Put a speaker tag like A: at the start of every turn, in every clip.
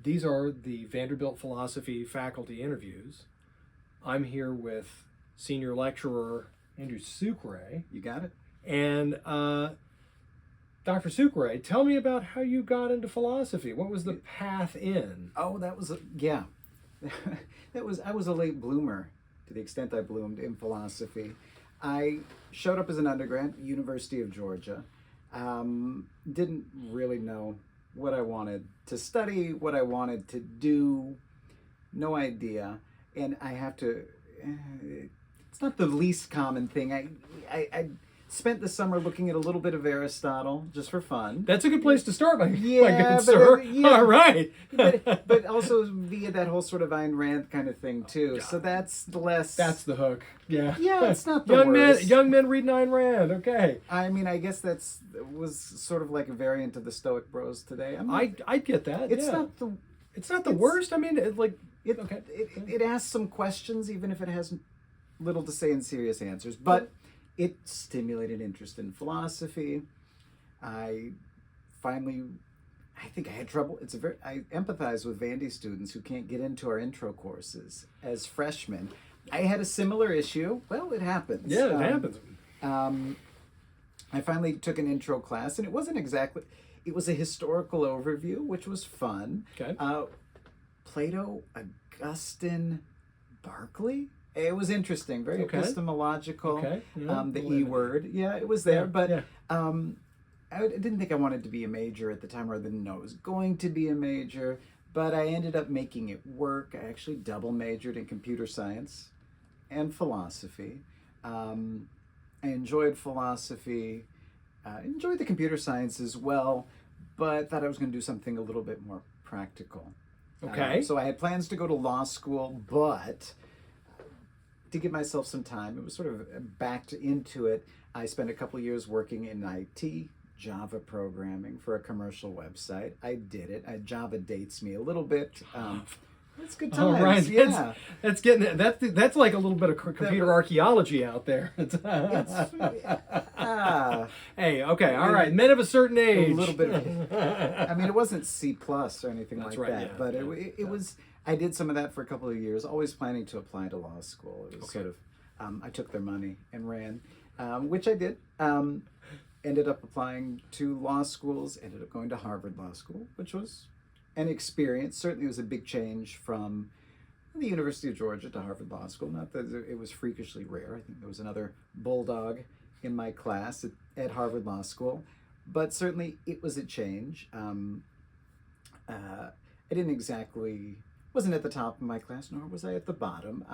A: These are the Vanderbilt philosophy faculty interviews. I'm here with senior lecturer Andrew Sucre.
B: You got it.
A: And Dr. Sucre, tell me about how you got into philosophy. What was the path in?
B: Oh, yeah. I was a late bloomer to the extent I bloomed in philosophy. I showed up as an undergrad at University of Georgia. Didn't really know what I wanted to study, what I wanted to do. No idea. And I have to, it's not the least common thing. I spent the summer looking at a little bit of Aristotle just for fun.
A: That's a good place to start, my
B: Yeah,
A: good sir. All right.
B: but also via that whole sort of Ayn Rand kind of thing too. So that's less.
A: That's the hook. Yeah.
B: Yeah, it's not the worst.
A: Young men reading Ayn Rand. Okay.
B: I mean, I guess was sort of like a variant of the Stoic Bros today.
A: I get that.
B: It's
A: yeah.
B: not the
A: worst. I mean,
B: it asks some questions, even if it has little to say in serious answers. But it stimulated interest in philosophy. I think I had trouble. I empathize with Vandy students who can't get into our intro courses as freshmen. I had a similar issue. Well, it happens.
A: Yeah, it happens.
B: I finally took an intro class, and it wasn't exactly. It was a historical overview, which was fun.
A: Okay.
B: Plato, Augustine, Berkeley. It was interesting, very epistemological.
A: Okay.
B: Yeah, the E word. Yeah, it was there. But
A: yeah.
B: I didn't think I wanted to be a major at the time, or I didn't know it was going to be a major. But I ended up making it work. I actually double majored in computer science and philosophy. I enjoyed philosophy, enjoyed the computer science as well, but thought I was going to do something a little bit more practical.
A: Okay.
B: So I had plans to go to law school, but to give myself some time, it was sort of backed into it. I spent a couple of years working in IT, Java programming for a commercial website. I did it. Java dates me a little bit. It's good times.
A: Oh, right.
B: Yeah.
A: That's like a little bit of computer archaeology out there. Hey, okay, all right. Men of a certain age.
B: A little bit. I mean, it wasn't C+ or anything like that,
A: yeah,
B: but it was. I did some of that for a couple of years, always planning to apply to law school. It was sort of, I took their money and ran, which I did. Ended up applying to law schools, ended up going to Harvard Law School, which was an experience. Certainly it was a big change from the University of Georgia to Harvard Law School. Not that it was freakishly rare. I think there was another bulldog in my class at Harvard Law School, but certainly it was a change. I wasn't at the top of my class, nor was I at the bottom.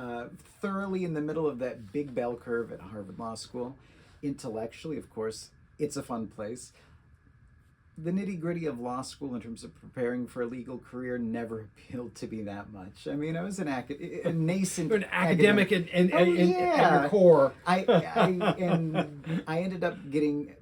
B: Thoroughly in the middle of that big bell curve at Harvard Law School. Intellectually, of course, it's a fun place. The nitty-gritty of law school in terms of preparing for a legal career never appealed to me that much. I mean, I was a nascent
A: an academic and your core.
B: I ended up getting,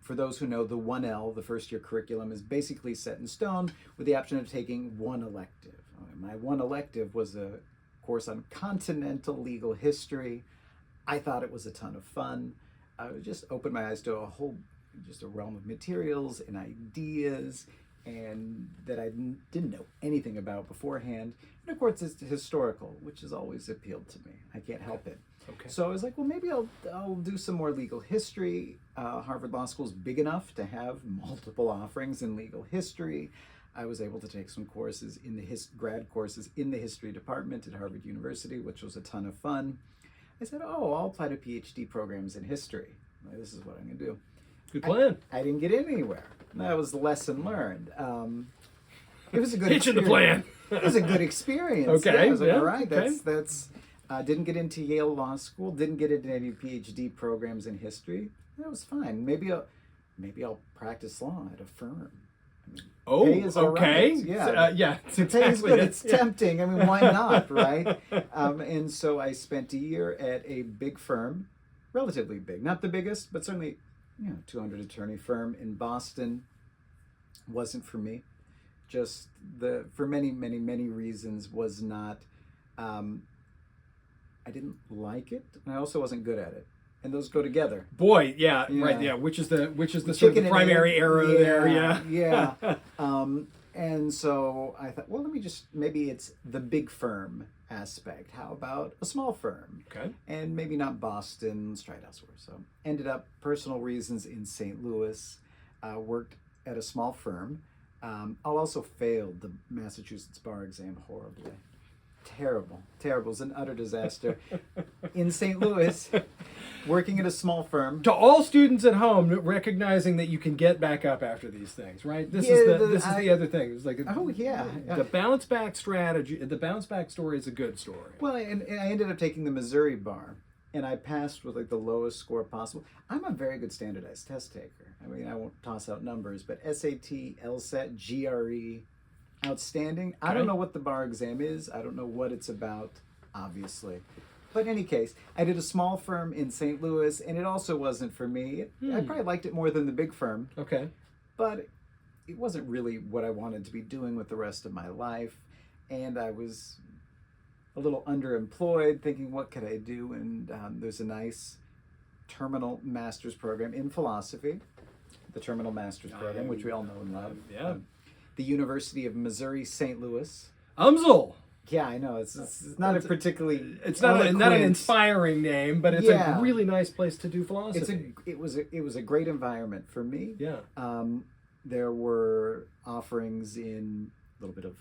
B: for those who know, the 1L, the first-year curriculum, is basically set in stone with the option of taking one elective. My one elective was a course on continental legal history. I thought it was a ton of fun. I just opened my eyes to a realm of materials and ideas, and that I didn't know anything about beforehand. And of course, it's historical, which has always appealed to me. I can't help it.
A: Okay.
B: So I was like, well, maybe I'll do some more legal history. Harvard Law School is big enough to have multiple offerings in legal history. I was able to take some courses in the grad courses in the history department at Harvard University, which was a ton of fun. I said, I'll apply to PhD programs in history. This is what I'm going to do.
A: Good plan.
B: I didn't get anywhere. That was the lesson learned. It was a good
A: Teaching the plan.
B: It was a good experience.
A: Okay.
B: Yeah, I was like,
A: yeah,
B: all right,
A: okay.
B: that's didn't get into Yale Law School, didn't get into any PhD programs in history. That was fine. Maybe I'll practice law at a firm. Pay is all
A: okay.
B: right. Yeah.
A: Yeah.
B: The pay is good. It's tempting. I mean, why not, right? And so I spent a year at a big firm, relatively big, not the biggest, but certainly, 200 attorney firm in Boston. Wasn't for me. Just for many, many, many reasons was not. I didn't like it, and I also wasn't good at it. And those go together.
A: Boy, yeah, right, yeah. Which is the sort of the primary error there, yeah.
B: Yeah. And so I thought, well, maybe it's the big firm aspect. How about a small firm?
A: Okay.
B: And maybe not Boston, let's try it elsewhere. So ended up, personal reasons, in St. Louis, worked at a small firm. I also failed the Massachusetts bar exam horribly. Terrible. It was an utter disaster. In St. Louis, working at a small firm.
A: To all students at home, recognizing that you can get back up after these things, right? This is the other thing. It's like the bounce back strategy. The bounce back story is a good story.
B: Well, and I ended up taking the Missouri bar, and I passed with like the lowest score possible. I'm a very good standardized test taker. I mean, I won't toss out numbers, but SAT, LSAT, GRE, outstanding. Okay. I don't know what the bar exam is. I don't know what it's about, obviously. But in any case, I did a small firm in St. Louis, and it also wasn't for me. I probably liked it more than the big firm.
A: Okay.
B: But it wasn't really what I wanted to be doing with the rest of my life. And I was a little underemployed, thinking, what could I do? And there's a nice terminal master's program in philosophy, the terminal master's program, which we all know and love. The University of Missouri, St. Louis.
A: UMSL.
B: Yeah, I know. It's not a particularly.
A: It's not an inspiring name, but it's a really nice place to do philosophy.
B: It was a great environment for me.
A: Yeah.
B: There were offerings in a little bit of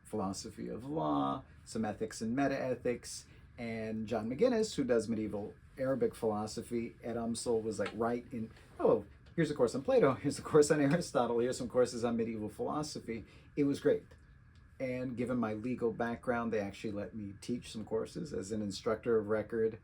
B: philosophy of law, some ethics and meta-ethics, and John McGinnis, who does medieval Arabic philosophy at UMSL, was like right in. Here's a course on Plato, here's a course on Aristotle, here's some courses on medieval philosophy. It was great. And given my legal background, they actually let me teach some courses as an instructor of record,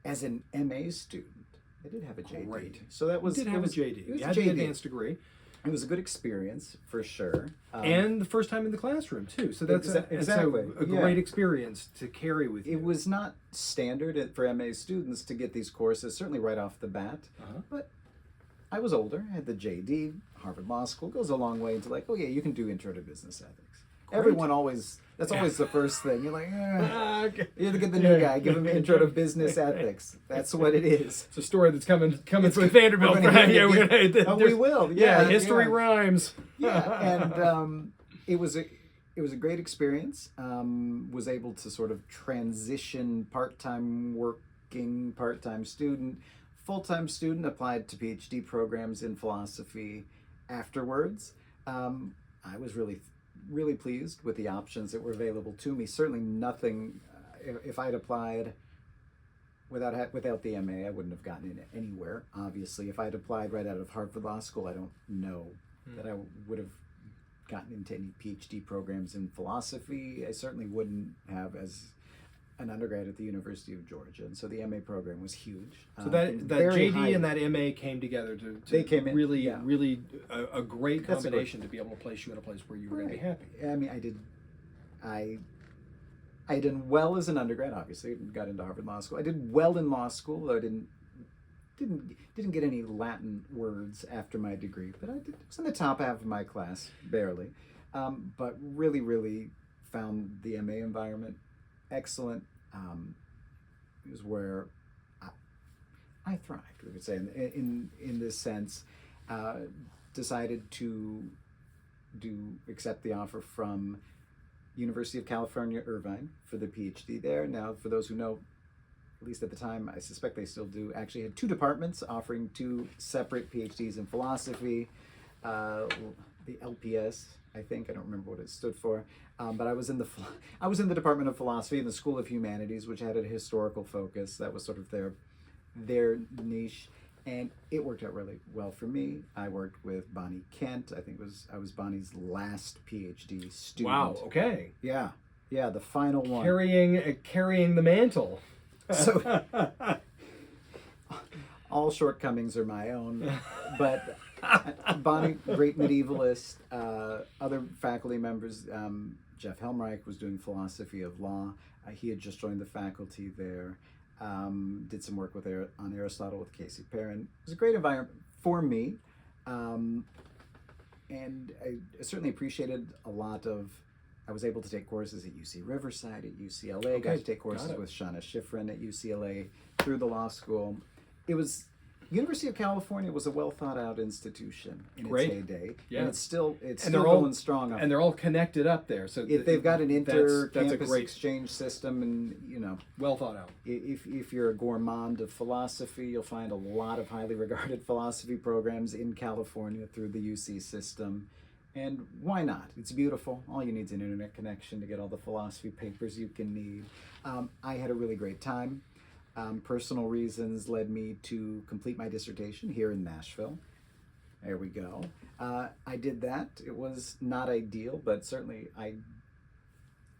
B: as an MA student. I did have a JD.
A: Great.
B: So that was...
A: You did have a JD.
B: It was
A: you
B: a
A: had
B: JD.
A: the advanced degree.
B: It was a good experience, for sure.
A: And the first time in the classroom, too. So that's
B: exactly
A: a great experience to carry with you.
B: It was not standard for MA students to get these courses, certainly right off the bat. But I was older, I had the JD, Harvard Law School, goes a long way into like, oh yeah, you can do intro to business ethics. Great. Everyone always, that's always the first thing. You're like, you have to get the new guy, give him an intro to business ethics. That's what it is.
A: It's a story that's coming with Vanderbilt.
B: We will.
A: History rhymes.
B: And it was a great experience. Was able to sort of transition part-time working, part-time student, full-time student, applied to PhD programs in philosophy afterwards. I was really pleased with the options that were available to me. Certainly nothing, if I'd applied without the MA, I wouldn't have gotten in anywhere. Obviously, if I'd applied right out of Harvard Law School, I don't know that I would have gotten into any PhD programs in philosophy. I certainly wouldn't have as an undergrad at the University of Georgia, and so the MA program was huge.
A: So that JD and that MA came together to
B: they came in,
A: really a great combination to be able to place you in a place where you were going to be happy.
B: I mean, I did well as an undergrad. Obviously, got into Harvard Law School. I did well in law school, though I didn't get any Latin words after my degree, but I was in the top half of my class, barely. But really found the MA environment excellent. It was where I thrived, we could say, in this sense. Decided to accept the offer from University of California, Irvine, for the PhD there. Now, for those who know, at least at the time, I suspect they still do, actually had two departments offering two separate PhDs in philosophy. The LPS, I think, I don't remember what it stood for, but I was in the Department of Philosophy in the School of Humanities, which had a historical focus. That was sort of their niche, and it worked out really well for me. I worked with Bonnie Kent. I was Bonnie's last PhD student.
A: Wow. Okay.
B: Yeah, the final one.
A: Carrying the mantle.
B: So all shortcomings are my own, but Bonnie, great medievalist. Other faculty members, Jeff Helmreich was doing philosophy of law. He had just joined the faculty there. Did some work on Aristotle with Casey Perrin. It was a great environment for me, and I certainly appreciated a lot of. I was able to take courses at UC Riverside, at UCLA. Got to take courses with Shana Schifrin at UCLA through the law school. It was University of California was a well thought out institution in its heyday.
A: Yeah.
B: And it's still going strong.
A: And they're all connected up there. So
B: they've got an
A: that's a
B: inter-campus
A: great
B: exchange system, and
A: well thought out.
B: If you're a gourmand of philosophy, you'll find a lot of highly regarded philosophy programs in California through the UC system. And why not? It's beautiful. All you need is an internet connection to get all the philosophy papers you can need. I had a really great time. Personal reasons led me to complete my dissertation here in Nashville. There we go. I did that. It was not ideal, but certainly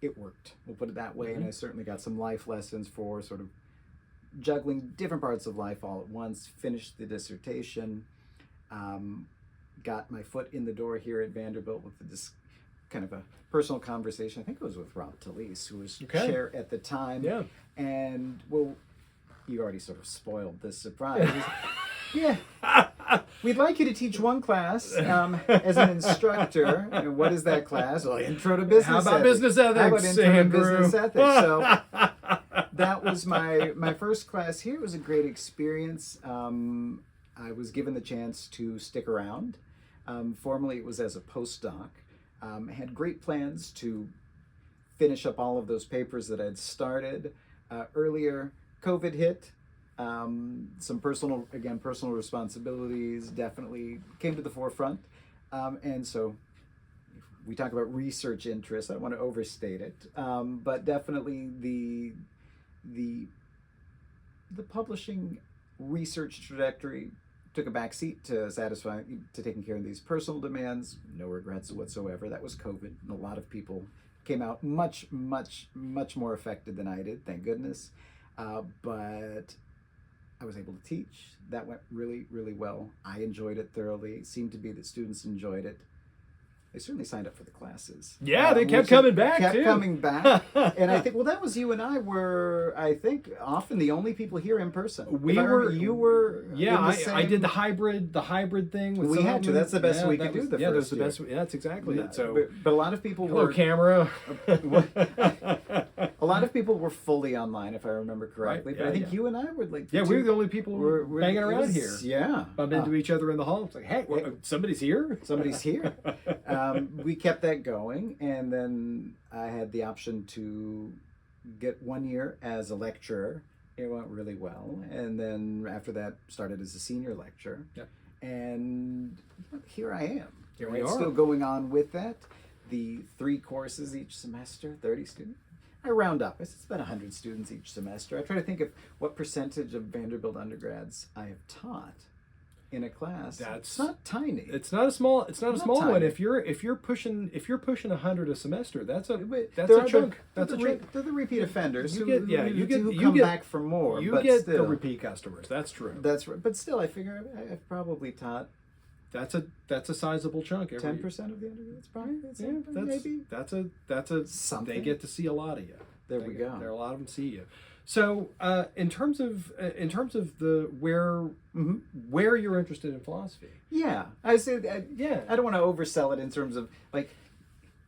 B: it worked. We'll put it that way. And I certainly got some life lessons for sort of juggling different parts of life all at once. Finished the dissertation. Got my foot in the door here at Vanderbilt with this kind of a personal conversation. I think it was with Rob Talese, who was chair at the time.
A: Yeah.
B: And, well, you already sort of spoiled this surprise. Yeah. We'd like you to teach one class as an instructor. And what is that class? Well, Intro to Business Ethics.
A: How about business ethics,
B: How about Intro
A: Andrew?
B: to Business Ethics? So that was my first class here. It was a great experience. I was given the chance to stick around. Formerly, it was as a postdoc. I had great plans to finish up all of those papers that I'd started. Earlier, COVID hit. Some personal responsibilities definitely came to the forefront. And so if we talk about research interests, I don't want to overstate it. But definitely the publishing research trajectory took a back seat to taking care of these personal demands. No regrets whatsoever. That was COVID, and a lot of people came out much more affected than I did, thank goodness. But I was able to teach. That went really well. I enjoyed it thoroughly. It seemed to be that students enjoyed it. They certainly signed up for the classes.
A: Yeah, they kept coming back,
B: kept coming back. And I think, well, that was you and I were, I think, often the only people here in person. You were.
A: Yeah, I did the hybrid thing. With
B: we had to. That's the best we could do.
A: Yeah, that's the best. Yeah, that's exactly it. So,
B: but a lot of people
A: were camera.
B: A lot of people were fully online, if I remember correctly.
A: Right.
B: But I think you and I were like.
A: Yeah, we were the only people hanging around here.
B: Yeah,
A: bump into each other in the hall. It's like, hey, somebody's here.
B: Somebody's here. We kept that going, and then I had the option to get 1 year as a lecturer. It went really well, and then after that, started as a senior lecturer.
A: Yeah.
B: And here I am.
A: Here we are.
B: Still going on with that. The 3 courses each semester, 30 students. I round up. It's about 100 students each semester. I try to think of what percentage of Vanderbilt undergrads I have taught in a class. It's not tiny.
A: It's not a small one. If you're pushing 100 a semester, that's a chunk. That's a chunk.
B: They're the repeat offenders.
A: You
B: who come back for more.
A: You get the repeat customers. That's true.
B: That's right. But still, I figure I've probably taught.
A: That's a sizable chunk.
B: 10% of the undergrads, probably.
A: Maybe that's a something. They get to see a lot of you.
B: There we go.
A: There are a lot of them see you. So, in terms of the where you're interested in philosophy,
B: I say I don't want to oversell it in terms of like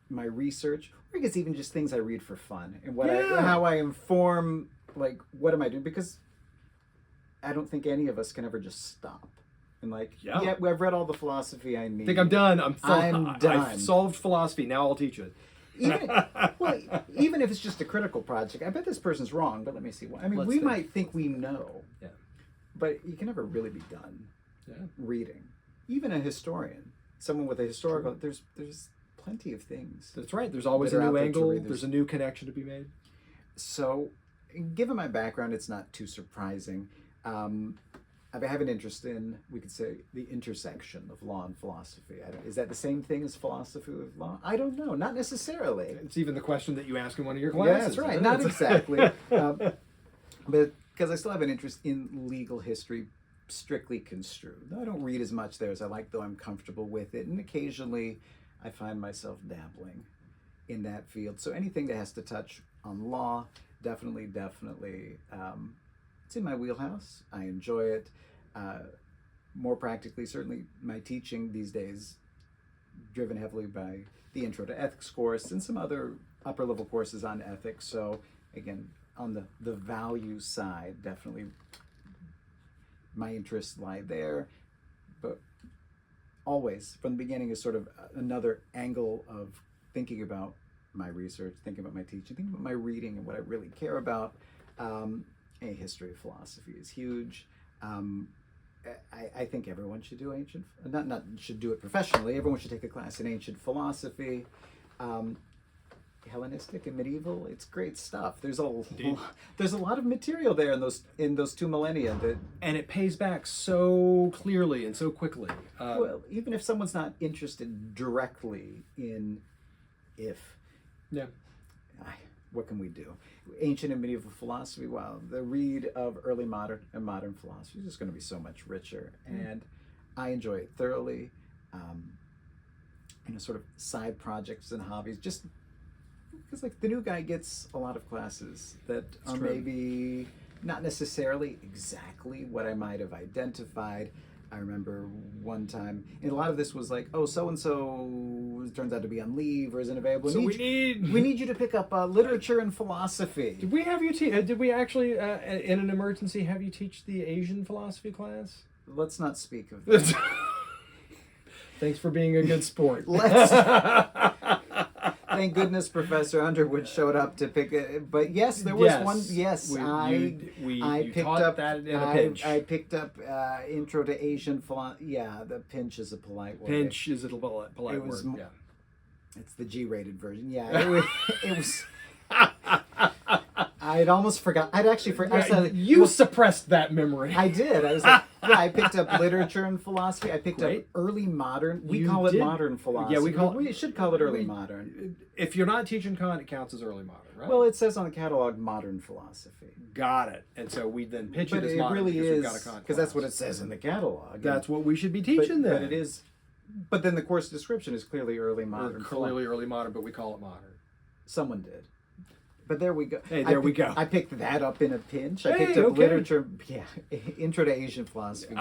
B: my research, or I guess even just things I read for fun and how I inform, like, what am I doing, because I don't think any of us can ever just stop and like I've read all the philosophy I need.
A: I think I'm done. I'm done.
B: I've
A: solved philosophy. Now I'll teach it.
B: Even if it's just a critical project, I bet this person's wrong, but let me see. I mean, we might think we know, but you can never really be done reading. Even a historian, someone with a historical, there's plenty of things.
A: That's right. There's always a new angle. There's a new connection to be made.
B: So, given my background, it's not too surprising. I have an interest in, we could say, the intersection of law and philosophy. Is that the same thing as philosophy with law? I don't know. Not necessarily.
A: It's even the question that you ask in one of your classes.
B: Yeah, that's right. Not exactly. But because I still have an interest in legal history, strictly construed. I don't read as much there as I like, though I'm comfortable with it. And occasionally I find myself dabbling in that field. So anything that has to touch on law, definitely, it's in my wheelhouse. I enjoy it. More practically, certainly my teaching these days, driven heavily by the Intro to Ethics course and some other upper level courses on ethics. So again, on the value side, definitely my interests lie there. But always, from the beginning, is sort of another angle of thinking about my research, thinking about my teaching, thinking about my reading and what I really care about. A history of philosophy is huge. I think everyone should do not should do it professionally. Everyone should take a class in ancient philosophy. Hellenistic and medieval, it's great stuff. There's a lot of material there in those 2 millennia
A: and it pays back so clearly and so quickly.
B: Well, even if someone's not interested directly in what can we do? Ancient and medieval philosophy, wow, the read of early modern and modern philosophy is just going to be so much richer, and I enjoy it thoroughly. Sort of side projects and hobbies, just because like the new guy gets a lot of classes that are maybe not necessarily exactly what I might have identified. I remember one time, and a lot of this was like, oh, so-and-so turns out to be on leave or isn't available.
A: So we
B: need you to pick up literature and philosophy.
A: Did we have you did we actually, in an emergency, have you teach the Asian philosophy class?
B: Let's not speak of that.
A: Thanks for being a good sport.
B: Thank goodness Professor Underwood showed up to pick it. But yes, there was one. Yes, I picked up that in a pinch. I picked up Intro to Asian Philosophy. Yeah, the pinch is a polite word.
A: Pinch is a polite word. Yeah,
B: it's the G-rated version. Yeah, it was. I'd almost forgot. I'd actually forgot.
A: You suppressed that memory.
B: I did. I was like, I picked up literature and philosophy. I picked up early modern. We call it modern philosophy.
A: Yeah,
B: we should call it early modern.
A: If you're not teaching Kant, it counts as early modern, right?
B: Well, it says on the catalog modern philosophy.
A: Got it. And so we then pitch it as modern.
B: But it really is
A: because
B: that's what it says in the catalog.
A: That's what we should be teaching then.
B: But it is. But then the course description is clearly early modern.
A: Clearly early modern, but we call it modern.
B: Someone did. But there we go.
A: Hey, there we go.
B: I picked that up in a pinch. I picked up literature. Yeah, Intro to Asian Philosophy.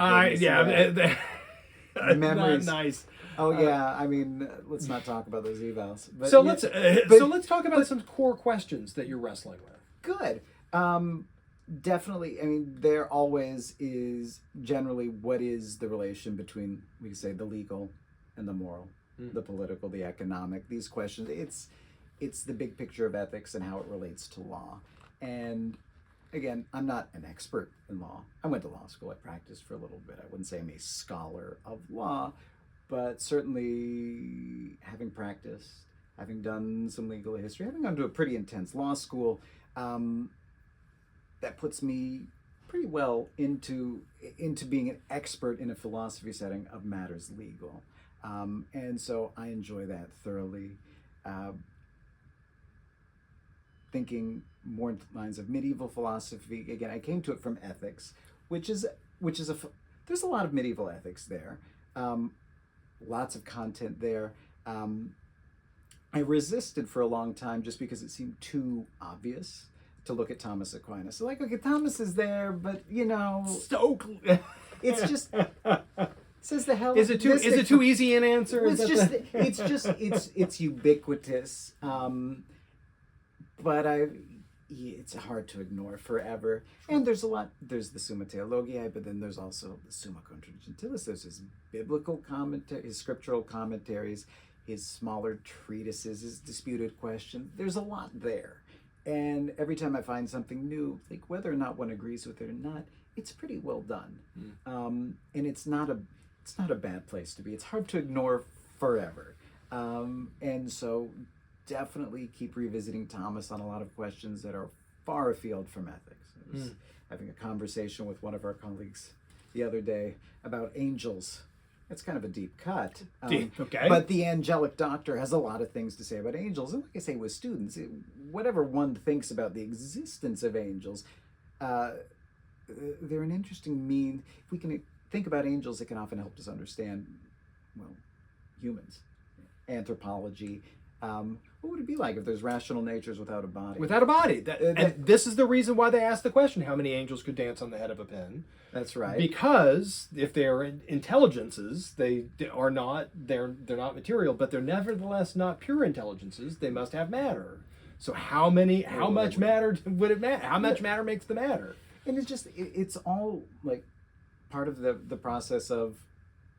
B: Memories.
A: Nice.
B: Oh yeah. I mean, let's not talk about those evals. But,
A: so let's talk about some core questions that you're wrestling with.
B: Good. Definitely. I mean, there always is generally what is the relation between, we could say, the legal and the moral, the political, the economic. These questions. It's the big picture of ethics and how it relates to law. And again, I'm not an expert in law. I went to law school. I practiced for a little bit. I wouldn't say I'm a scholar of law, but certainly having practiced, having done some legal history, having gone to a pretty intense law school, that puts me pretty well into being an expert in a philosophy setting of matters legal. And so I enjoy that thoroughly. Thinking more in lines of medieval philosophy. Again, I came to it from ethics, which is there's a lot of medieval ethics there, lots of content there. I resisted for a long time just because it seemed too obvious to look at Thomas Aquinas. So like, okay, Thomas is there, but it's just says the hell.
A: Is it too easy an answer?
B: It's ubiquitous. But it's hard to ignore forever. And there's a lot. There's the Summa Theologiae, but then there's also the Summa Contra Gentilis. There's his biblical commentary, his scriptural commentaries, his smaller treatises, his disputed questions. There's a lot there. And every time I find something new, like whether or not one agrees with it or not, it's pretty well done. And it's not a bad place to be. It's hard to ignore forever. And so definitely keep revisiting Thomas on a lot of questions that are far afield from ethics. I was having a conversation with one of our colleagues the other day about angels. It's kind of a deep cut.
A: Okay.
B: But the angelic doctor has a lot of things to say about angels. And like I say with students, whatever one thinks about the existence of angels, they're an interesting mean. If we can think about angels, it can often help us understand, well, humans, anthropology. What would it be like if there's rational natures without a body?
A: Without a body. And this is the reason why they asked the question, how many angels could dance on the head of a pin?
B: That's right.
A: Because if they're intelligences, they're not material, but they're nevertheless not pure intelligences. They must have matter. So how much matter would it matter? How much matter makes the matter?
B: And it's all like part of the process of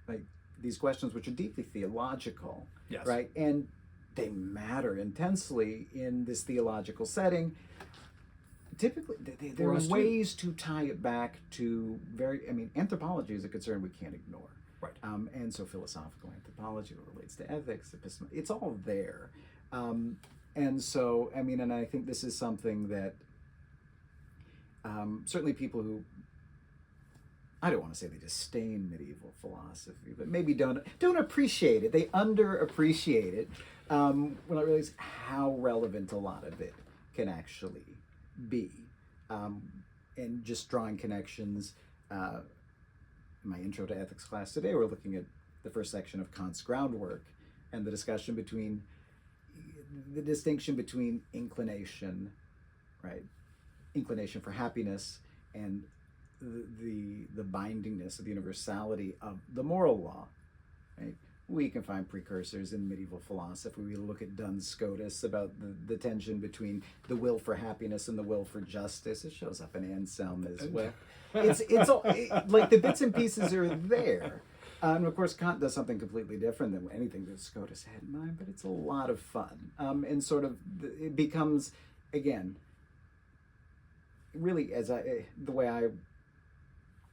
B: like these questions, which are deeply theological,
A: yes,
B: right? And they matter intensely in this theological setting. Typically, there are ways to tie it back to anthropology is a concern we can't ignore.
A: Right.
B: And so philosophical anthropology relates to ethics, epistemology, it's all there. And so, and I think this is something that certainly people who, I don't want to say they disdain medieval philosophy, but maybe don't appreciate it. They underappreciate it. When I realize how relevant a lot of it can actually be. And just drawing connections. In my intro to ethics class today, we're looking at the first section of Kant's groundwork and the discussion between the distinction between inclination, right? Inclination for happiness and the bindingness of the universality of the moral law, right? We can find precursors in medieval philosophy. We look at Duns Scotus about the tension between the will for happiness and the will for justice. It shows up in Anselm as well. It's all, like the bits and pieces are there. And of course, Kant does something completely different than anything that Scotus had in mind, but it's a lot of fun. And sort of, it becomes, again, really the way I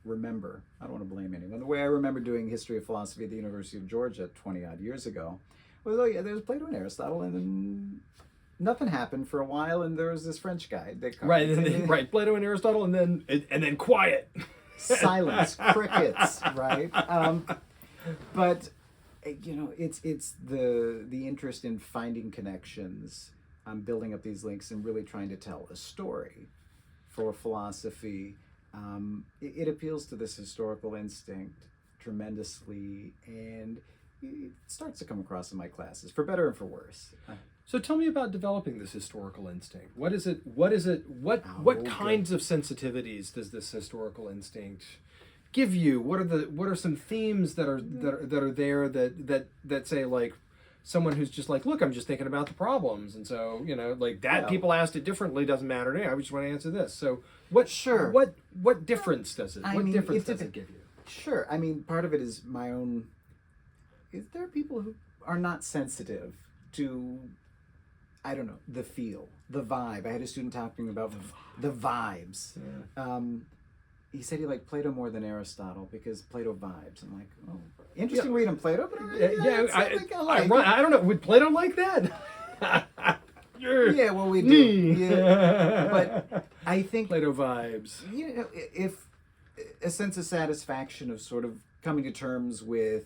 B: remember, I don't want to blame anyone, the way I remember doing history of philosophy at the University of Georgia 20 odd years ago was, there's Plato and Aristotle, and then nothing happened for a while, and there was this French guy.
A: Right, Plato and Aristotle, and then quiet.
B: Silence, crickets, right? But it's the interest in finding connections, building up these links, and really trying to tell a story for philosophy. It appeals to this historical instinct tremendously, and it starts to come across in my classes, for better and for worse.
A: So tell me about developing this historical instinct. What is it? What kinds of sensitivities does this historical instinct give you? What are some themes that are there that say, like, someone who's just like, look, I'm just thinking about the problems, and so people asked it differently doesn't matter to me. I just want to answer this. So what difference does it? Does it give you?
B: Sure. Part of it is my own. Is there people who are not sensitive to, I don't know, the feel, the vibe? I had a student talking about the vibes. Yeah. He said he liked Plato more than Aristotle because Plato vibes. I'm like, oh, interesting reading Plato, but
A: I don't know. Would Plato like that?
B: Yeah, well, we do. Yeah. But I think
A: Plato vibes.
B: If a sense of satisfaction of sort of coming to terms with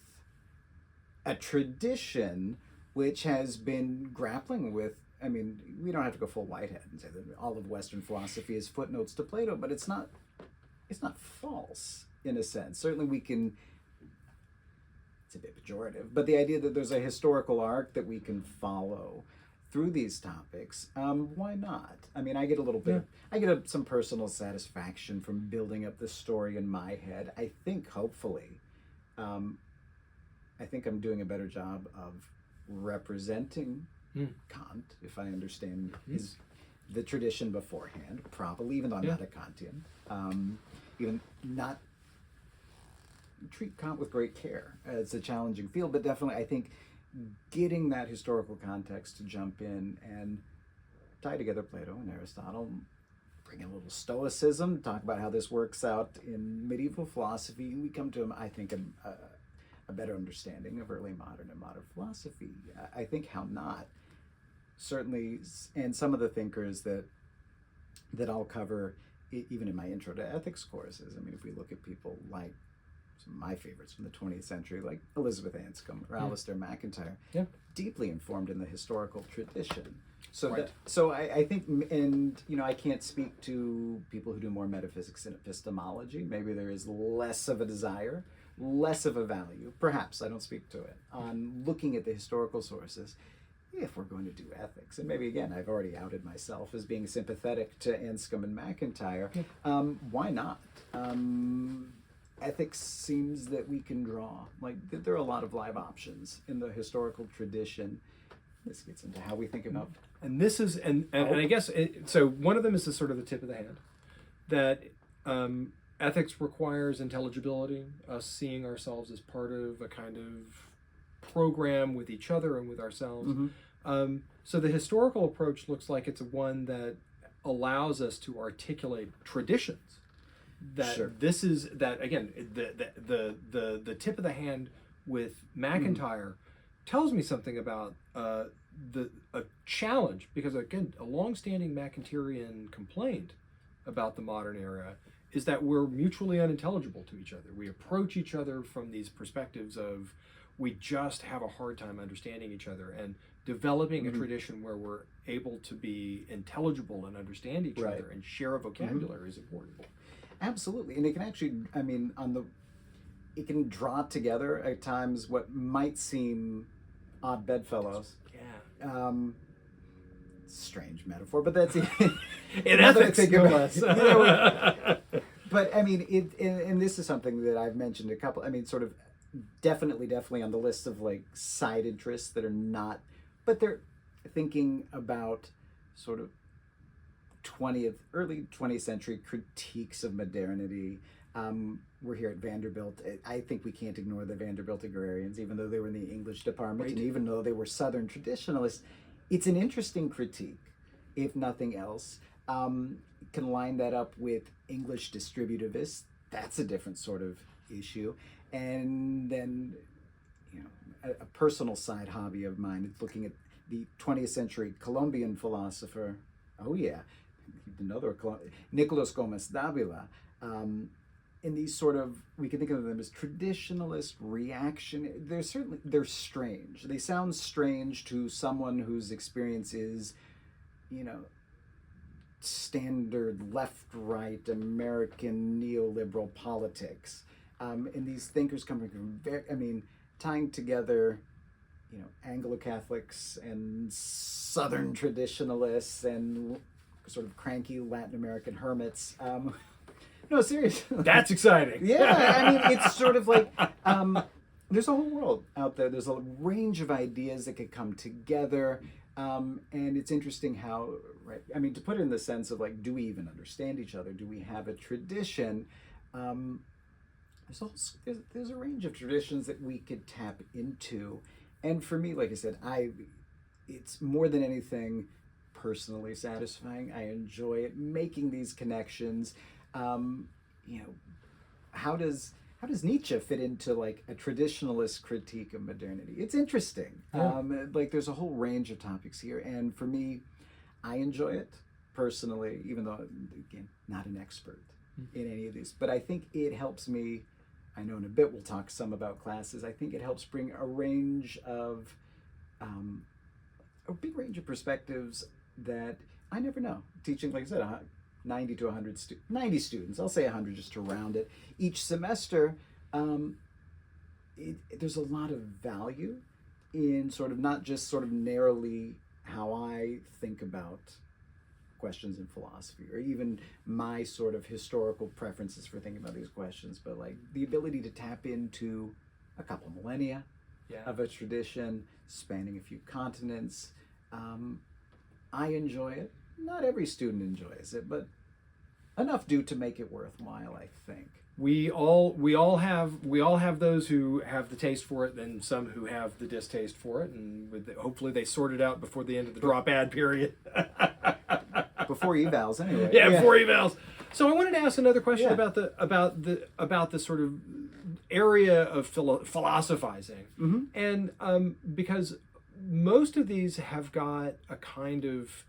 B: a tradition which has been grappling with. We don't have to go full Whitehead and say that all of Western philosophy is footnotes to Plato, but it's not false in a sense. Certainly we can, it's a bit pejorative, but the idea that there's a historical arc that we can follow through these topics, why not? I get a little bit, I get some personal satisfaction from building up the story in my head. I think hopefully, I think I'm doing a better job of representing Kant, if I understand the tradition beforehand properly, even though I'm not a Kantian. Even not treat Kant with great care. It's a challenging field, but definitely I think getting that historical context to jump in and tie together Plato and Aristotle, bring in a little Stoicism, talk about how this works out in medieval philosophy, and we come to, I think, a better understanding of early modern and modern philosophy. I think how not. Certainly, and some of the thinkers that I'll cover even in my intro to ethics courses. If we look at people like some of my favorites from the 20th century, like Elizabeth Anscombe or Alistair MacIntyre, deeply informed in the historical tradition. So I think, and I can't speak to people who do more metaphysics and epistemology. Maybe there is less of a desire, less of a value, perhaps, I don't speak to it, on looking at the historical sources if we're going to do ethics. And maybe, again, I've already outed myself as being sympathetic to Anscombe and MacIntyre. Why not? Ethics seems that we can draw. There are a lot of live options in the historical tradition. This gets into how we think about...
A: And this is, and I guess, so one of them is the sort of the tip of the hand, that ethics requires intelligibility, us seeing ourselves as part of a kind of program with each other and with ourselves. So the historical approach looks like it's one that allows us to articulate traditions. That this is that again the tip of the hand with McIntyre tells me something about a challenge, because again a long-standing McIntyrean complaint about the modern era is that we're mutually unintelligible to each other. We approach each other from these perspectives of we just have a hard time understanding each other, and developing a tradition where we're able to be intelligible and understand each other and share a vocabulary is important.
B: Absolutely, and it can actually, I mean, it can draw together at times what might seem odd bedfellows.
A: Yeah.
B: Strange metaphor, but that's it.
A: In ethics, no less.
B: But I mean, and this is something that I've mentioned a couple. I mean, sort of, definitely on the list of like side interests that are not, but they're thinking about sort of early 20th century critiques of modernity. We're here at Vanderbilt. I think we can't ignore the Vanderbilt agrarians, even though they were in the English department, and even though they were Southern traditionalists. It's an interesting critique, if nothing else. Can line that up with English distributivists. That's a different sort of issue. And then, you know, a personal side hobby of mine is looking at the 20th century Colombian philosopher. Oh yeah, another Nicolas Gomez Davila. In these sort of, we can think of them as traditionalist reaction. They're strange. They sound strange to someone whose experience is, you know, standard left-right American neoliberal politics. And these thinkers coming from tying together, you know, Anglo-Catholics and Southern traditionalists and sort of cranky Latin American hermits. No, seriously.
A: That's exciting.
B: Yeah, I mean, it's sort of like, there's a whole world out there. There's a range of ideas that could come together. And it's interesting how, right, I mean, to put it in the sense of like, do we even understand each other? Do we have a tradition? There's a range of traditions that we could tap into. And for me, like I said, it's more than anything personally satisfying. I enjoy it, making these connections. You know, how does Nietzsche fit into like a traditionalist critique of modernity? It's interesting.
A: Yeah.
B: Like there's a whole range of topics here, and for me, I enjoy it personally, even though again, not an expert in any of these. But I think it helps me. I know in a bit we'll talk some about classes. I think it helps bring a range of, a big range of perspectives that I never know. Teaching, like I said, 90 to 100 90 students, I'll say 100 just to round it, each semester. There's a lot of value in sort of not just sort of narrowly how I think about questions in philosophy, or even my sort of historical preferences for thinking about these questions, but like the ability to tap into a couple millennia of a tradition spanning a few continents. I enjoy it. Not every student enjoys it, but enough do to make it worthwhile, I think.
A: We all have those who have the taste for it, and some who have the distaste for it, and hopefully they sort it out before the end of the drop ad period.
B: Before evals, anyway.
A: Yeah, before evals. So I wanted to ask another question about the sort of area of philosophizing, and because most of these have got a kind of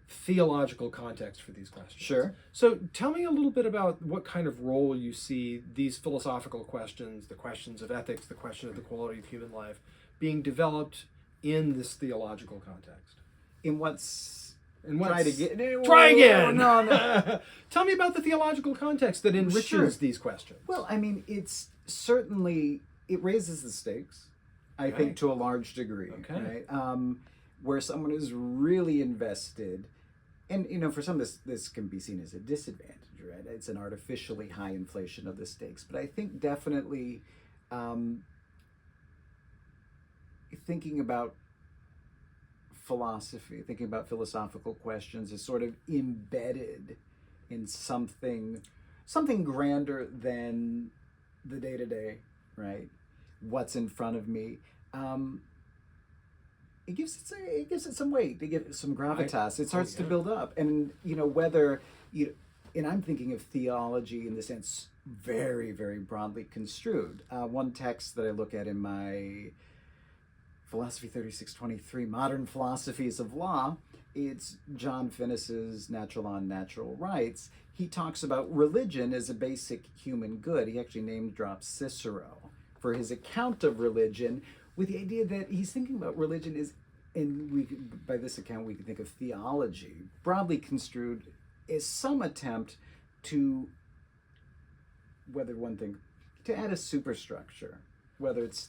A: theological context for these questions.
B: Sure.
A: So tell me a little bit about what kind of role you see these philosophical questions, the questions of ethics, the question of the quality of human life, being developed in this theological context. Try again.
B: No.
A: Tell me about the theological context that enriches these questions.
B: Well, I mean, it's certainly, it raises the stakes, I think, to a large degree.
A: Okay.
B: Right? Where someone is really invested, and you know, for some this can be seen as a disadvantage, right? It's an artificially high inflation of the stakes. But I think definitely thinking about philosophy, thinking about philosophical questions is sort of embedded in something something grander than the day-to-day, right? What's in front of me. It gives it some weight. It gives it some gravitas. It starts to build up, and whether and I'm thinking of theology in the sense very, very broadly construed. One text that I look at in my Philosophy 3623, Modern Philosophies of Law, it's John Finnis's Natural Law and Natural Rights. He talks about religion as a basic human good. He actually name drops Cicero for his account of religion, with the idea that he's thinking about religion as, and by this account we can think of theology, broadly construed, as some attempt to, to add a superstructure, whether it's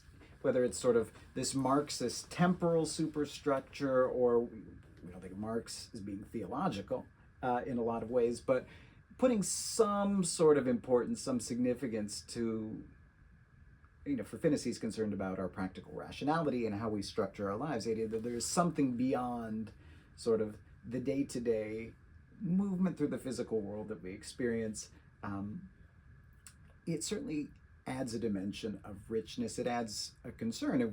B: sort of this Marxist temporal superstructure, or we don't think of Marx as being theological in a lot of ways, but putting some sort of importance, some significance to, for Finnis, he's concerned about our practical rationality and how we structure our lives. The idea that there's something beyond sort of the day-to-day movement through the physical world that we experience. It certainly adds a dimension of richness. It adds a concern. If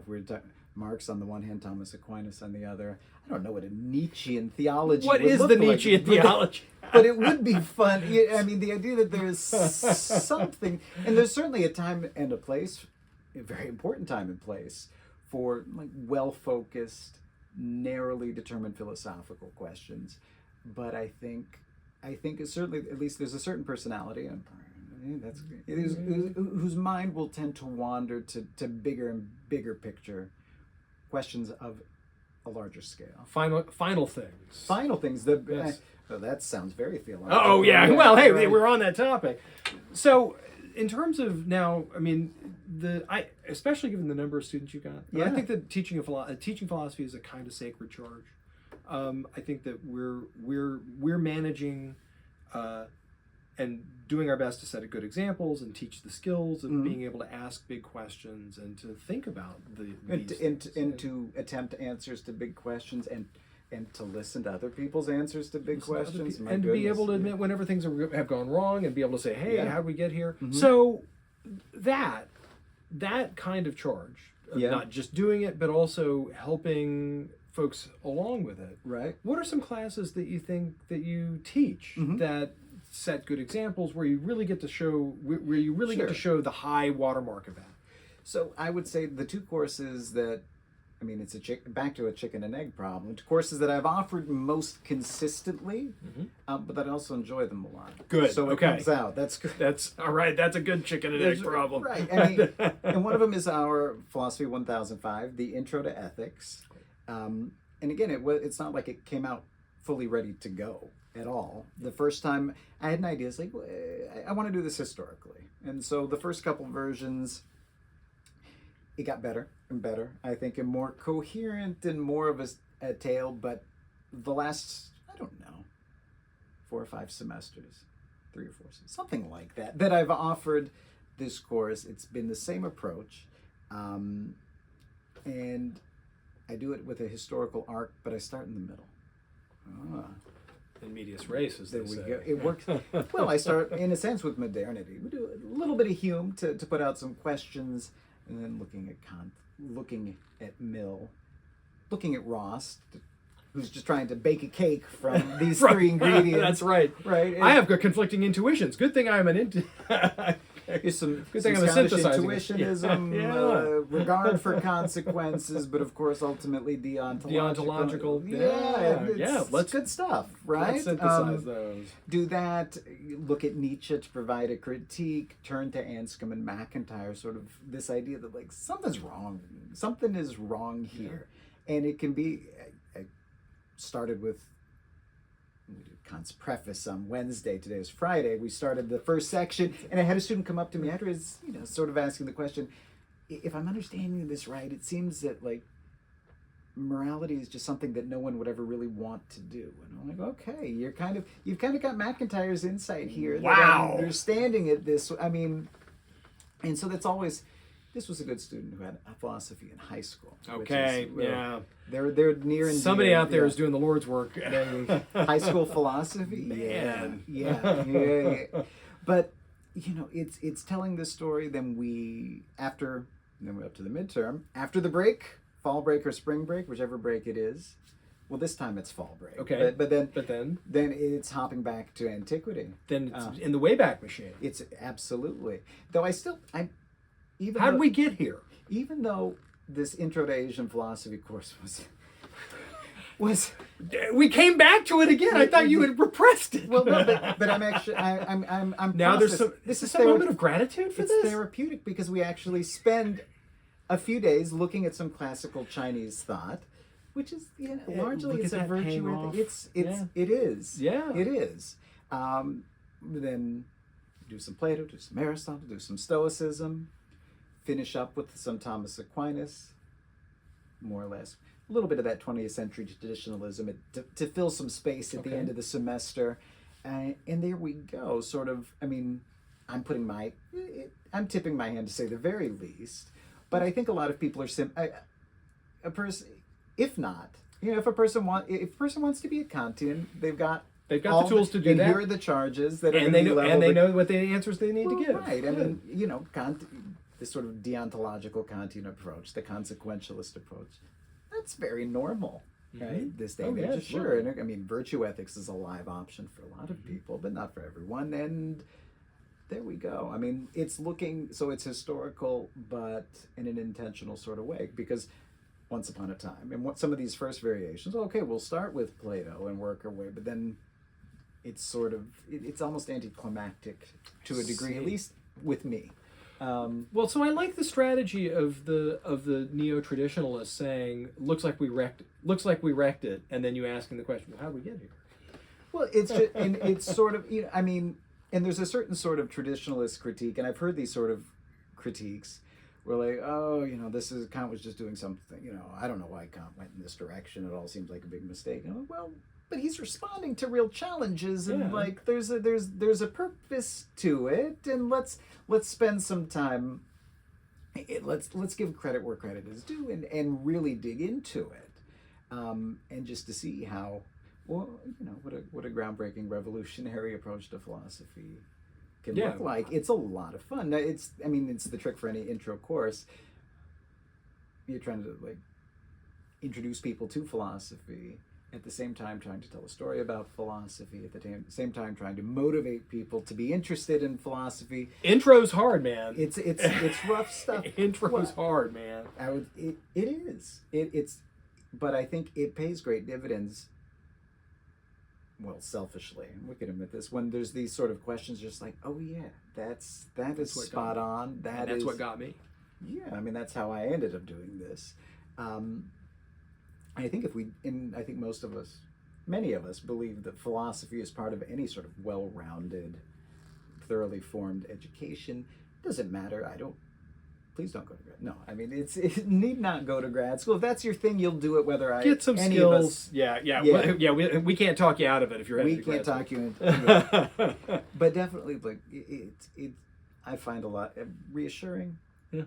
B: we're talking Marx on the one hand, Thomas Aquinas on the other. I don't know what a Nietzschean theology
A: What
B: would
A: is
B: look
A: the
B: like,
A: Nietzschean theology?
B: But it would be fun. I mean, the idea that there is something, and there's certainly a time and a place, a very important time and place, for like well-focused, narrowly determined philosophical questions. But I think it's certainly, at least there's a certain personality, and whose mind will tend to wander to bigger and bigger picture questions of a larger scale.
A: Final things.
B: Final things.
A: Yes.
B: That sounds very theological.
A: Oh yeah. Well, hey,
B: right.
A: we're on that topic. So, in terms of now, I mean, especially given the number of students you got, I think that teaching philosophy is a kind of sacred charge. I think that we're managing and doing our best to set good examples and teach the skills of being able to ask big questions and to think about
B: and to attempt answers to big questions and to listen to other people's answers to big questions
A: and to be able to admit whenever things have gone wrong and be able to say, hey, how did we get here?
B: Mm-hmm.
A: So that kind of charge, not just doing it but also helping folks along with it.
B: Right.
A: What are some classes that you think that you teach that set good examples where you really get to show get to show the high watermark of that?
B: So I would say the two courses that, I mean, it's back to a chicken and egg problem. Courses that I've offered most consistently, but that I also enjoy them a lot.
A: Good.
B: So it comes out. That's good.
A: That's all right. That's a good chicken and egg problem.
B: Right. I mean, and one of them is our Philosophy 1005, the Intro to Ethics. And again, it's not like it came out fully ready to go at all. The first time I had an idea, it's like, I want to do this historically. And so the first couple versions, it got better and better, I think, and more coherent and more of a tale. But the last, I don't know, 4 or 5 semesters, 3 or 4, something like that I've offered this course, it's been the same approach. And I do it with a historical arc, but I start in the middle.
A: In medias res, as
B: There
A: they
B: we
A: say.
B: go. It works. Well, I start, in a sense, with modernity. We do a little bit of Hume to put out some questions, and then looking at Kant, looking at Mill, looking at Ross, who's just trying to bake a cake from these 3 ingredients.
A: That's right.
B: Right.
A: I have conflicting intuitions. Good thing I'm
B: There's some
A: Good thing I'm
B: Scottish
A: synthesizing
B: intuitionism, regard for consequences, but of course, ultimately deontological. Let's good stuff, right?
A: Let's synthesize those.
B: Do that. Look at Nietzsche to provide a critique. Turn to Anscombe and McIntyre. Sort of this idea that like something's wrong. Something is wrong here, and it can be. I started with Kant's preface on Wednesday. Today is Friday. We started the first section, and I had a student come up to me afterwards, sort of asking the question, if I'm understanding this right, it seems that like morality is just something that no one would ever really want to do. And I'm like, okay, you've kind of got McIntyre's insight here.
A: Wow.
B: That I'm understanding it this. I mean, and so that's always this was a good student who had philosophy in high school.
A: Okay, yeah.
B: They're near and
A: Somebody
B: dear,
A: out there is doing the Lord's work.
B: high school philosophy.
A: Man.
B: Yeah. But it's telling this story. Then we're up to the midterm. After the break, fall break or spring break, whichever break it is. Well, this time it's fall break.
A: Okay.
B: But then it's hopping back to antiquity.
A: Then it's in the Wayback Machine.
B: It's absolutely. Though
A: How did we get here?
B: Even though this Intro to Asian Philosophy course was
A: we came back to it again. I thought you had repressed it.
B: well, no, but I'm actually I'm
A: now there's some. This is some moment of gratitude for
B: it's
A: this.
B: It's therapeutic because we actually spend a few days looking at some classical Chinese thought, which is largely it's a virtue. It is.
A: Yeah.
B: It is. Then do some Plato, do some Aristotle, do some Stoicism, finish up with some Thomas Aquinas, more or less. A little bit of that 20th century traditionalism to fill some space at the end of the semester. And there we go. Sort of, I'm tipping my hand to say the very least. But I think a lot of people are if a person wants to be a Kantian, they've got
A: the tools to do that.
B: And here are the charges that
A: they know what the answers they need to give.
B: Right. Kant, this sort of deontological Kantian approach, the consequentialist approach, that's very normal, right? This day and age, sure. And virtue ethics is a live option for a lot of people, but not for everyone. And there we go. It's historical, but in an intentional sort of way, because once upon a time, and some of these first variations, okay, we'll start with Plato and work our way, but then it's it's almost anticlimactic to a degree, at least with me.
A: So I like the strategy of the neo-traditionalists saying, looks like we wrecked it, and then you asking the question, well, how did we get here?
B: Well, it's just, and it's sort of, and there's a certain sort of traditionalist critique, and I've heard these sort of critiques where like, Kant was just doing something, I don't know why Kant went in this direction. It all seems like a big mistake. And I'm like, well, but he's responding to real challenges, and like there's a purpose to it, and let's spend some time. Let's give credit where credit is due, and really dig into it, and just to see how what a groundbreaking revolutionary approach to philosophy can look like. It's a lot of fun. It's the trick for any intro course. You're trying to like introduce people to philosophy, at the same time trying to tell a story about philosophy, at the same time trying to motivate people to be interested in philosophy.
A: Intro's hard, man.
B: It's rough stuff.
A: Intro's hard, man.
B: It is. But I think it pays great dividends. Well, selfishly, and we can admit this, when there's these sort of questions, just like, oh yeah, that is spot on. That's
A: what got me.
B: Yeah, that's how I ended up doing this. I think I think many of us believe that philosophy is part of any sort of well-rounded, thoroughly formed education. Doesn't matter. Please don't go to grad. No, it need not go to grad school. If that's your thing, you'll do it. Whether
A: get some skills. We can't talk you out of it if you're.
B: We can't talk you into it. But definitely, like I find a lot reassuring.
A: Yeah.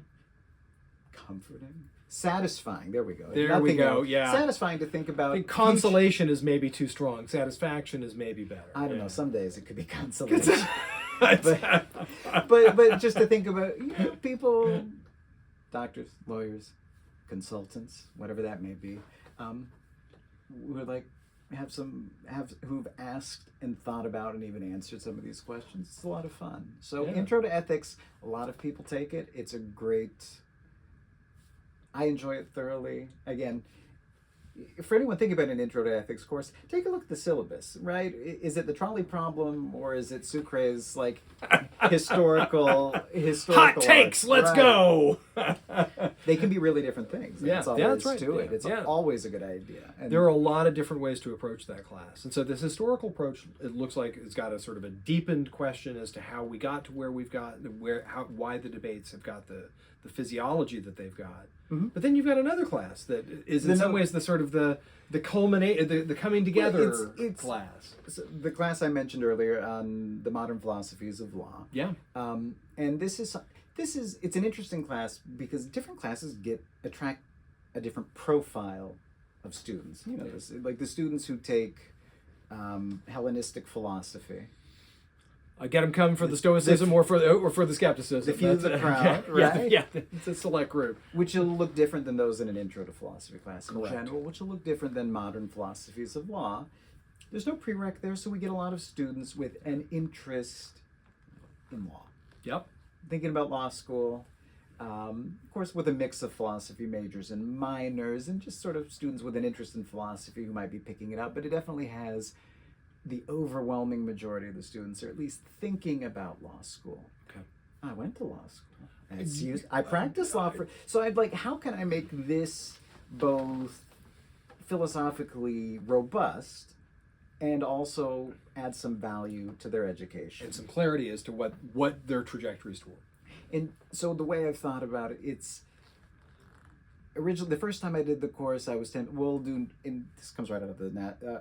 B: Comforting. Satisfying. There we go.
A: There we go. Yeah.
B: Satisfying to think about.
A: I think consolation is maybe too strong. Satisfaction is maybe better.
B: I don't know. Some days it could be consolation. but just to think about people, doctors, lawyers, consultants, whatever that may be, who like who've asked and thought about and even answered some of these questions. It's a lot of fun. So Intro to Ethics, a lot of people take it. It's a great. I enjoy it thoroughly. Again, for anyone thinking about an Intro to Ethics course, take a look at the syllabus, right? Is it the trolley problem, or is it Sucre's like historical
A: hot takes? Let's go.
B: They can be really different things.
A: Yeah,
B: that's all there
A: that's
B: is
A: right.
B: to it. It's always a good idea. And
A: there are a lot of different ways to approach that class, and so this historical approach, it looks like it's got a sort of a deepened question as to how we got to where we've got, why the debates have got the physiology that they've got.
B: Mm-hmm.
A: But then you've got another class that is in some ways the sort of the culminate, the coming together class.
B: The class I mentioned earlier on the modern philosophies of law.
A: Yeah.
B: And this it's an interesting class because different classes attract a different profile of students. You know, like the students who take Hellenistic philosophy.
A: I get them coming for the Stoicism or for the skepticism.
B: The few of the crowd, right?
A: Yeah, it's a select group.
B: Which will look different than those in an intro to philosophy class in
A: Correct.
B: general, which will look different than modern philosophies of law. There's no prereq there, so we get a lot of students with an interest in law.
A: Yep.
B: Thinking about law school, of course with a mix of philosophy majors and minors, and just sort of students with an interest in philosophy who might be picking it up, but it definitely has the overwhelming majority of the students are at least thinking about law school.
A: Okay.
B: I went to law school. I practiced law so I'd like, how can I make this both philosophically robust and also add some value to their education?
A: And some clarity as to what their trajectory is toward.
B: And so the way I've thought about it, it's originally, the first time I did the course, I was this comes right out of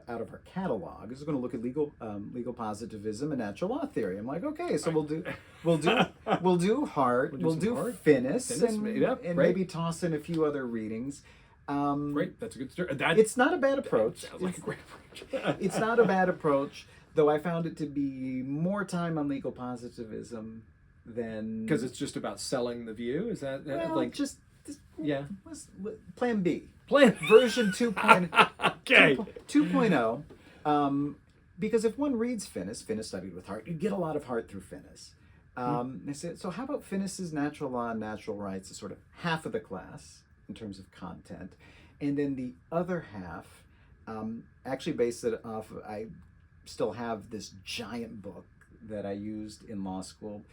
B: out of our catalog. This is going to look at legal positivism and natural law theory. I'm like, okay, so we'll do Hart, we'll do Finnis, and maybe toss in a few other readings.
A: Great, that's a good start.
B: It's not a bad approach.
A: Sounds like a great approach.
B: It's not a bad approach, though I found it to be more time on legal positivism than,
A: because it's just about selling the view. Is that yeah?
B: Plan B.
A: Plan
B: version 2.0.
A: Okay.
B: 2.0. Because if one reads Finnis studied with Hart, you get a lot of Hart through Finnis. They said, so how about Finnis's natural law and natural rights is sort of half of the class in terms of content, and then the other half, actually based it off. I still have this giant book that I used in law school.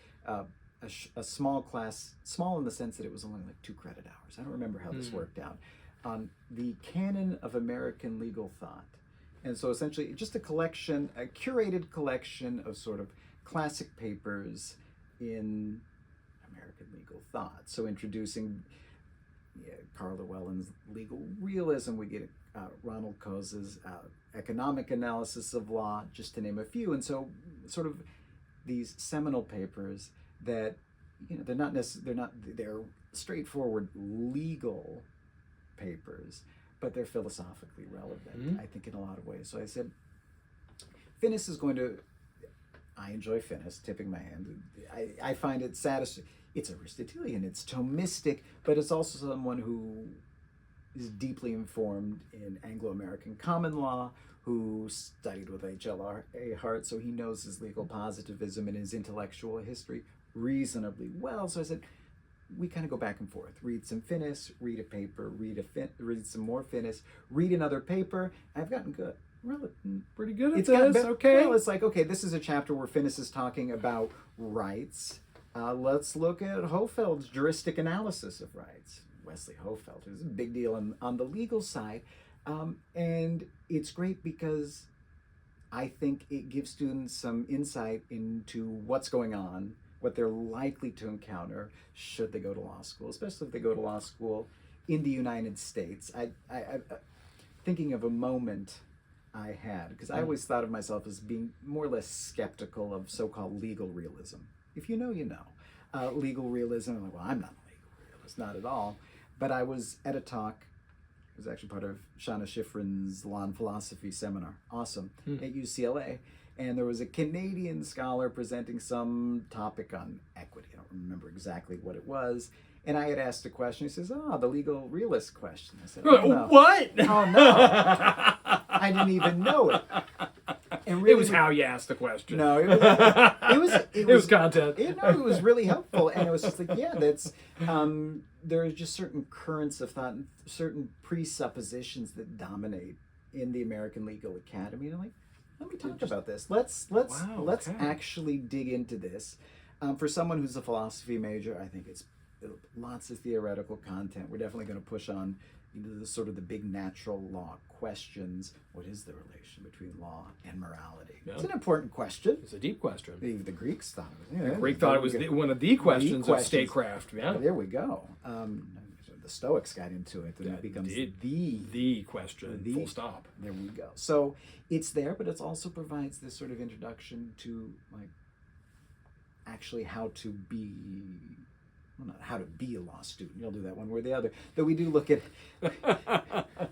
B: A small class, small in the sense that it was only like 2 credit hours. I don't remember how this worked out. On the canon of American legal thought. And so essentially just a curated collection of sort of classic papers in American legal thought. So introducing Carl Llewellyn's legal realism, we get Ronald Coase's economic analysis of law, just to name a few. And so sort of these seminal papers that, you know, they're straightforward legal papers, but they're philosophically relevant, I think, in a lot of ways. So I said, Finnis is going to, I enjoy Finnis, tipping my hand. I find it satisfying. It's Aristotelian, it's Thomistic, but it's also someone who is deeply informed in Anglo-American common law, who studied with H.L.A. Hart, so he knows his legal positivism and his intellectual history reasonably well. So I said, we kind of go back and forth. Read some Finnis, read a paper, read some more Finnis, read another paper. I've gotten good. Really,
A: pretty good at this. Okay.
B: Well, it's like, okay, this is a chapter where Finnis is talking about rights. Let's look at Hofeld's juristic analysis of rights. Wesley Hofeld, who's a big deal on the legal side. And it's great because I think it gives students some insight into what's going on, what they're likely to encounter should they go to law school, especially if they go to law school in the United States. I thinking of a moment I had, because I always thought of myself as being more or less skeptical of so-called legal realism. If you know, you know. Legal realism, I'm like, well, I'm not a legal realist, not at all. But I was at a talk, it was actually part of Shana Schifrin's Law and Philosophy seminar, awesome, at UCLA. And there was a Canadian scholar presenting some topic on equity. I don't remember exactly what it was. And I had asked a question. He says, the legal realist question. I said, oh, no.
A: What?
B: Oh, no. I didn't even know it. And really,
A: it was how you asked the question.
B: No, it was
A: content.
B: It was really helpful. And it was just like, yeah, that's, there are just certain currents of thought and certain presuppositions that dominate in the American Legal Academy. And I'm like, let me talk about this. Let's actually dig into this. For someone who's a philosophy major, I think it's lots of theoretical content. We're definitely going to push on the sort of the big natural law questions. What is the relation between law and morality? Yeah. It's an important question.
A: It's a deep question.
B: The Greeks thought it.
A: The Greek thought it was one of the questions of statecraft. Yeah.
B: There we go. The Stoics got into it, and it becomes
A: the question. Full stop.
B: There we go. So it's there, but it also provides this sort of introduction to like actually how to be well, not how to be a law student. You'll do that one way or the other. Though we do look at,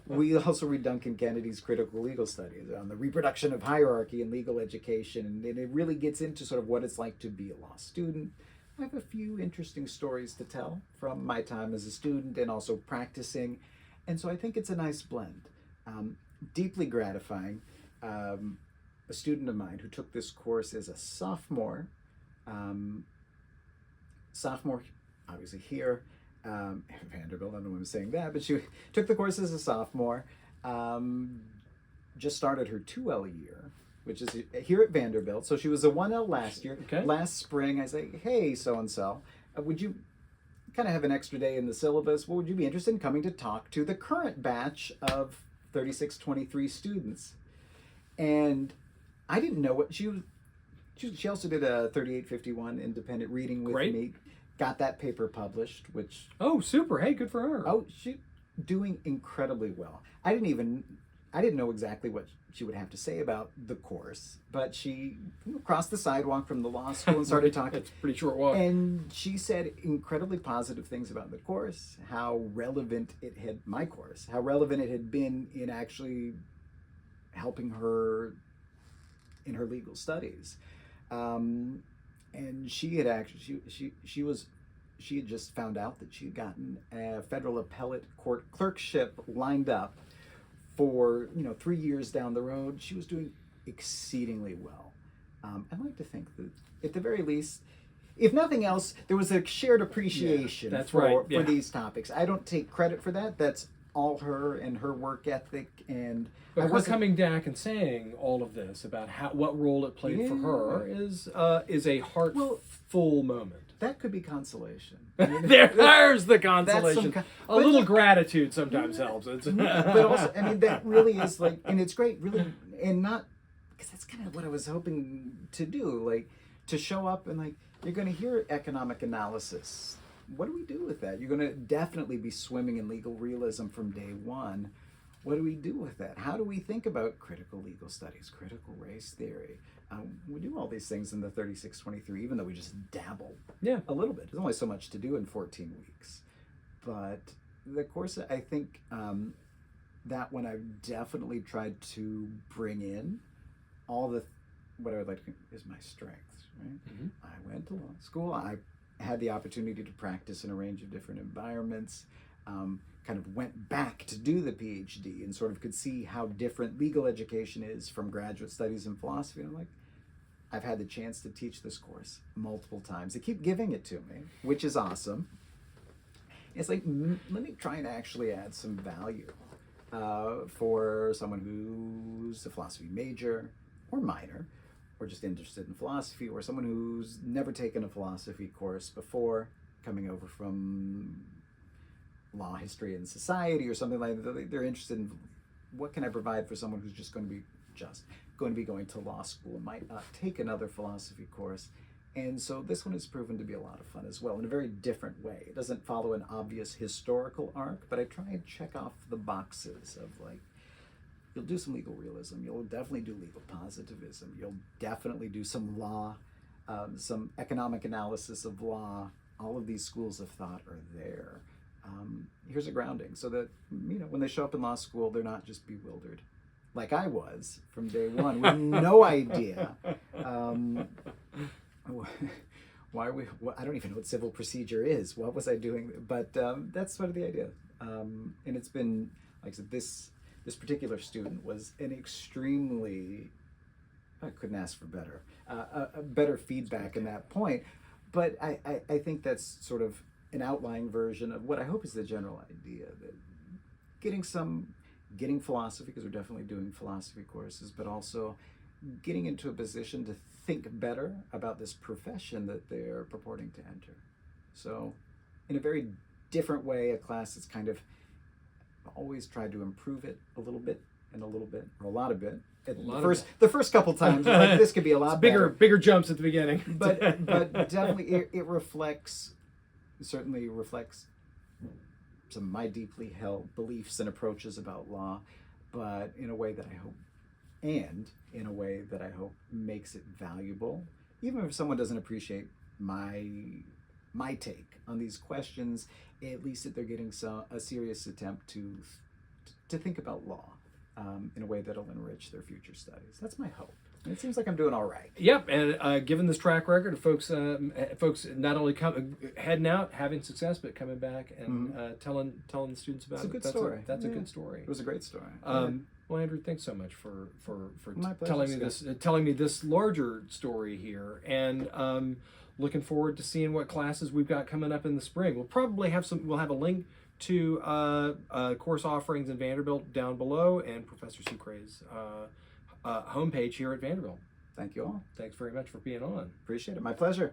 B: we also read Duncan Kennedy's Critical Legal Studies on the reproduction of hierarchy in legal education. And it really gets into sort of what it's like to be a law student. I have a few interesting stories to tell from my time as a student and also practicing. And so I think it's a nice blend. Deeply gratifying. A student of mine who took this course as a sophomore, obviously here, Vanderbilt, I don't know why I'm saying that, but she took the course as a sophomore, just started her 2L year, which is here at Vanderbilt. So she was a 1L last year.
A: Okay.
B: Last spring, I say, hey, so-and-so, would you kind of have an extra day in the syllabus? Well, would you be interested in coming to talk to the current batch of 3623 students? And I didn't know what she also did a 3851 independent reading with
A: Great.
B: me. Got that paper published, which
A: Oh, super. Hey, good for her.
B: she doing incredibly well. I didn't know exactly what she would have to say about the course, but she crossed the sidewalk from the law school and started talking.
A: It's a pretty short walk.
B: And she said incredibly positive things about the course, how relevant it had been in actually helping her in her legal studies. And she had actually she had just found out that she had gotten a federal appellate court clerkship lined up for 3 years down the road. She was doing exceedingly well. I'd like to think that at the very least, if nothing else, there was a shared appreciation for these topics. I don't take credit for that. That's all her and her work ethic. And
A: but her coming back and saying all of this about what role it played for her is a heartful moment.
B: That could be consolation.
A: There's the consolation. A little gratitude sometimes helps.
B: But also, I mean, that really is like, and it's great, really, and not, because that's kind of what I was hoping to do, like, to show up and, like, you're going to hear economic analysis. What do we do with that? You're going to definitely be swimming in legal realism from day one. What do we do with that? How do we think about critical legal studies, critical race theory? We do all these things in the 3623, even though we just dabble a little bit. There's only so much to do in 14 weeks. But the course, I think that one I've definitely tried to bring in all what I would like to think is my strengths, right? Mm-hmm. I went to law school. I had the opportunity to practice in a range of different environments, kind of went back to do the PhD and sort of could see how different legal education is from graduate studies in philosophy. And I'm like, I've had the chance to teach this course multiple times. They keep giving it to me, which is awesome. It's like, let me try and actually add some value for someone who's a philosophy major or minor, or just interested in philosophy, or someone who's never taken a philosophy course before, coming over from law, history, and society, or something like that. They're interested in what can I provide for someone who's just going to be going to law school and might not take another philosophy course. And so this one has proven to be a lot of fun as well, in a very different way. It doesn't follow an obvious historical arc, but I try and check off the boxes of, like, you'll do some legal realism, you'll definitely do legal positivism, you'll definitely do some law, some economic analysis of law. All of these schools of thought are there. Here's a grounding so that, when they show up in law school, they're not just bewildered, like I was from day one, with no idea. Why are we? I don't even know what civil procedure is. What was I doing? But that's sort of the idea. And it's been, like I said, this particular student was an extremely, I couldn't ask for better feedback in that point. But I think that's sort of an outlying version of what I hope is the general idea, that getting philosophy, because we're definitely doing philosophy courses, but also getting into a position to think better about this profession that they're purporting to enter. So in a very different way, a class that's kind of always tried to improve it a little bit, or a lot of bit. The first couple times, like, this could be a lot
A: bigger jumps at the beginning.
B: but definitely it certainly reflects some of my deeply held beliefs and approaches about law, but in a way that I hope makes it valuable, even if someone doesn't appreciate my my take on these questions, at least that they're getting a serious attempt to think about law in a way that'll enrich their future studies. That's my hope. And it seems like I'm doing all right.
A: Yep, and given this track record of folks not only heading out, having success, but coming back and telling the students about
B: it. It's a good story.
A: That's a good story.
B: It was a great story.
A: Well, Andrew, thanks so much for
B: My pleasure,
A: telling me this larger story here, and looking forward to seeing what classes we've got coming up in the spring. We'll probably have We'll have a link to course offerings in Vanderbilt down below, and Professor Sucre's homepage here at Vanderbilt.
B: Thank you all.
A: Thanks very much for being on.
B: Appreciate it. My pleasure.